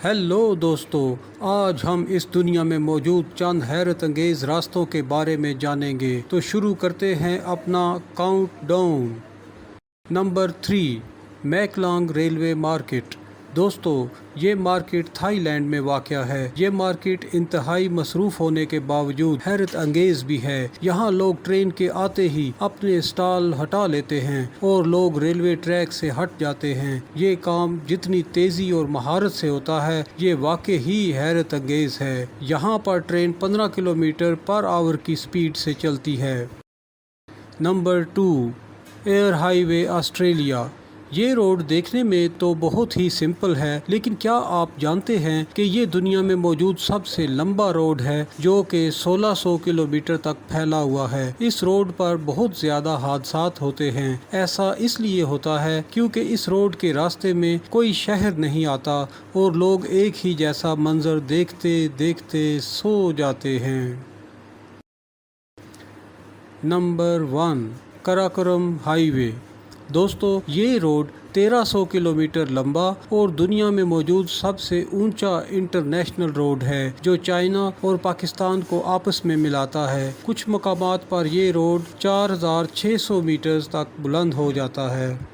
Hello दोस्तों, आज हम इस दुनिया में मौजूद चंद हैरत अंगेज़ रास्तों के बारे में जानेंगे। तो शुरू करते हैं अपना countdown. Number 3, Maeklong railway market. दोस्तों, ये मार्केट थाईलैंड में वाक़या है। ये मार्केट इंतहाई मसरूफ़ होने के बावजूद हैरत अंगेज़ भी है। यहाँ लोग ट्रेन के आते ही अपने स्टॉल हटा लेते हैं और लोग रेलवे ट्रैक से हट जाते हैं। ये काम जितनी तेज़ी और महारत से होता है, ये वाकई ही हैरत अंगेज़ है। यहाँ पर ट्रेन 15 किलोमीटर पर आवर की स्पीड से चलती है। Number 2, air highway Australia. ये रोड देखने में तो बहुत ही सिंपल है, लेकिन क्या आप जानते हैं कि ये दुनिया में मौजूद सबसे लंबा रोड है, जो कि 1600 किलोमीटर तक फैला हुआ है। इस रोड पर बहुत ज़्यादा हादसात होते हैं। ऐसा इसलिए होता है क्योंकि इस रोड के रास्ते में कोई शहर नहीं आता और लोग एक ही जैसा मंजर देखते देखते सो जाते हैं। Number 1, Karakoram highway. दोस्तों, ये रोड 1300 किलोमीटर लंबा और दुनिया में मौजूद सबसे ऊंचा इंटरनेशनल रोड है, जो चाइना और पाकिस्तान को आपस में मिलाता है। कुछ मकामात पर ये रोड 4600 मीटर तक बुलंद हो जाता है।